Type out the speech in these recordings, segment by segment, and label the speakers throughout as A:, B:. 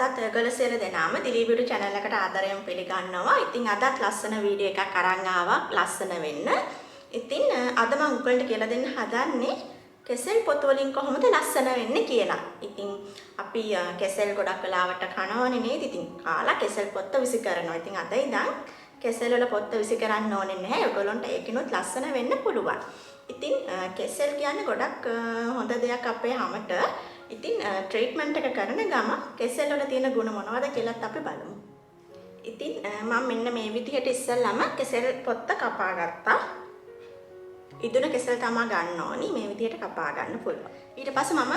A: අදත් ඔයගොල්ලෝ සියලු දෙනාම dileebeauty channel එකට ආදරයෙන් පිළිගන්නවා. ඉතින් අදත් ලස්සන වීඩියෝ එකක් අරන් ආවා ලස්සන වෙන්න. ඉතින් අද මම ඔයගොල්ලන්ට කියලා දෙන්න හදන්නේ කෙසෙල් පොතු වලින් කොහොමද ලස්සන වෙන්නේ කියලා. ඉතින් අපි කෙසෙල් ගොඩක් වෙලාවට කනවනේ නේද? ඉතින් කාලා කෙසෙල් පොත්ත විසි කරනවා. ඉතින් අද ඉඳන් කෙසෙල් වල පොත්ත විසි කරන්න ඕනේ නැහැ. ඔයගොල්ලන්ට ඒකිනුත් ලස්සන වෙන්න පුළුවන්. ඉතින් කෙසෙල් කියන්නේ ගොඩක් හොඳ දෙයක් අපේ හැමට. ඉතින් ට්‍රීට්මන්ට් එක කරන ගම කෙසෙල් වල තියෙන ගුණ මොනවද කියලාත් අපි බලමු. ඉතින් මම මෙන්න මේ විදිහට ඉස්සෙල්ලාම කෙසෙල් පොත්ත කපා ගත්තා. ඉදුණ කෙසෙල් තමයි ගන්න ඕනි. මේ විදිහට කපා ගන්න පුළුවන්. ඊට පස්සේ මම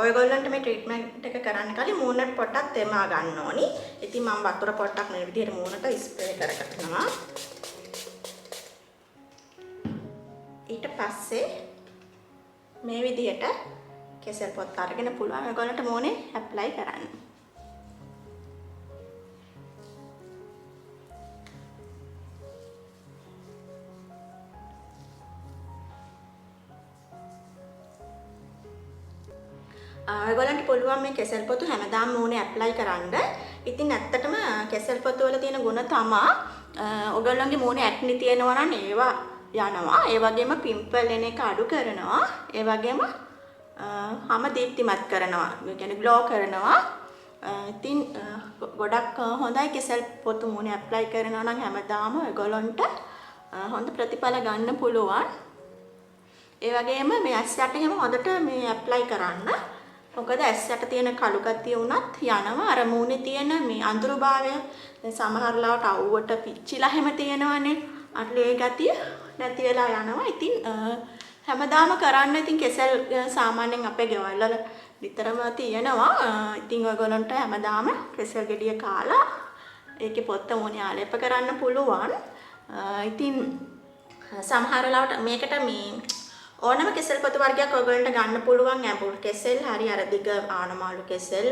A: ඔයගොල්ලන්ට මේ ට්‍රීට්මන්ට් එක කරන්න කලින් මූණට පොට්ටක් තෙමා ගන්න ඕනි. ඉතින් මම වතුර පොට්ටක් මේ විදිහට මූණට ස්ප්‍රේ කරගන්නවා. ඊට පස්සේ මේ විදිහට කෙසෙල් පොත් අරගෙන පුළුවන් ඔයගොල්ලන්ට මූණේ ඇප්ලයි කරන්න. ඔයගොල්ලන්ට පුළුවන් මේ කෙසෙල් පොතු හැමදාම මූණේ ඇප්ලයි කරන්න. ඉතින් ඇත්තටම කෙසෙල් පොතු වල තියෙන ගුණ තමයි ඔයගොල්ලන්ගේ මූණේ ඇක්නි තියෙනවා නම් ඒවා යනවා. ඒ වගේම පිම්පල් එන එක අඩු කරනවා. ඒ වගේම හැම දීප්තිමත් කරනවා. ඒ කියන්නේ ග්ලෝ කරනවා. ඉතින් ගොඩක් හොඳයි කෙසෙල් පොතු මූණේ ඇප්ලයි කරනවා නම් හැමදාම ඔයගොල්ලන්ට හොඳ ප්‍රතිඵල ගන්න පුළුවන්. ඒ වගේම මේ ඇස් යට එහෙම හොඳට මේ ඇප්ලයි කරන්න. මොකද ඇස් යට තියෙන කළු ගතිය උනත් යනවා. අර මූණේ තියෙන මේ අඳුරුභාවය සමහර ලාවට අවුවට පිච්චිලා හැම තියෙනවනේ. අර ඒ ගතිය නැති වෙලා යනවා. ඉතින් හැමදාම කරන්න. ඉතින් කෙසෙල් සාමාන්‍යයෙන් අපේ ගෙවල් වල විතරම තියෙනවා. ඉතින් ඔයගොල්ලන්ට හැමදාම කෙසෙල් ගෙඩිය කාලා ඒකේ පොත්ත මූණේ ආලේප කරන්න පුළුවන්. ඉතින් සමහර ලාවට මේකට මේ ඕනම කෙසෙල් පොතු වර්ගයක් ඔයගොල්ලන්ට ගන්න පුළුවන්. ඇඹුල් කෙසෙල් හරි අර දිග ආනමාළු කෙසෙල්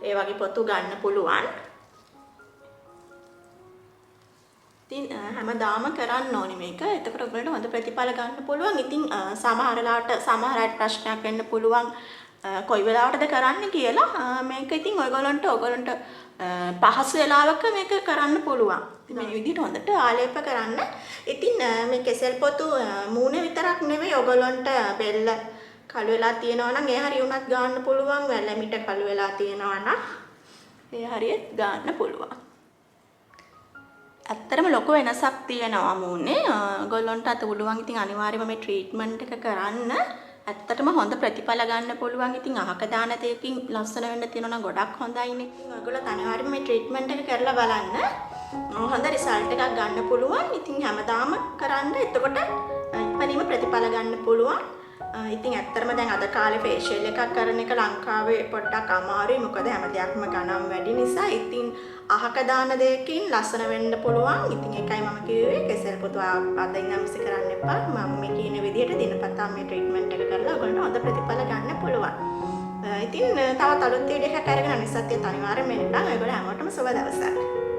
A: ඒ වගේ පොතු ගන්න පුළුවන්. ඉතින් හැමදාම කරන්න ඕනේ මේක. එතකොට ඔයගොල්ලන්ට හොඳ ප්‍රතිඵල ගන්න පුළුවන්. ඉතින් සමහර අයට ප්‍රශ්නයක් වෙන්න පුළුවන් කොයි වෙලාවටද කරන්න කියලා. මේක ඉතින් ඔයගොල්ලන්ට පහසු වෙලාවක මේක කරන්න පුළුවන්. මේ විදිහට හොඳට ආලේප කරන්න. ඉතින් මේ කෙසෙල් පොතු මූණේ විතරක් නෙවෙයි ඔයගොල්ලන්ට බෙල්ල කළු වෙලා තියෙනවා නම් ඒ හරිය උනත් ගන්න පුළුවන්. වැලමිට කළු වෙලා තියෙනවා නම් ඒ හරියට ගන්න පුළුවන්. ඇත්තටම ලොකු වෙනසක් තියෙනවා මූණේ. ඔයගොල්ලන්ට අත පුළුවන් ඉතින් අනිවාර්යයෙන්ම මේ ට්‍රීට්මන්ට් එක කරන්න. ඇත්තටම හොඳ ප්‍රතිඵල ගන්න පුළුවන්. ඉතින් අහක දාන දෙයකින් ලස්සන වෙන්න තියෙනවා නම් ගොඩක් හොඳයිනේ. ඔයගොල්ලෝ අනිවාර්යයෙන්ම මේ ට්‍රීට්මන්ට් එක කරලා බලන්න. හොඳ රිසල්ට් එකක් ගන්න පුළුවන්. ඉතින් හැමදාම කරන්න. එතකොට ඉක්මනින්ම ප්‍රතිඵල ගන්න පුළුවන්. ඉතින් ඇත්තටම දැන් අද කාලේ ෆේෂියල් එකක් කරන එක ලංකාවේ පොඩ්ඩක් අමාරුයි. මොකද හැම දෙයක්ම ගණන් වැඩි නිසා. ඉතින් අහක දාන දෙයකින් ලස්සන වෙන්න පුළුවන්. ඉතින් ඒකයි මම කිව්වේ කෙසෙල් පොතු අද ඉඳන් විසි කරන්න එපා. මම මේ කියන විදිහට දිනපතා මේ ට්‍රීට්මන්ට් එක කරලා ඔයගොල්ලන්ට හොඳ ප්‍රතිඵල ගන්න පුළුවන්. ඉතින් තවත් අලුත් වීඩියෝ එකක් අරගෙන අනිත් සතියේ අනිවාර්යයෙන්ම එන්න. ඔයගොල්ලෝ හැමෝටම සුබ දවසක්.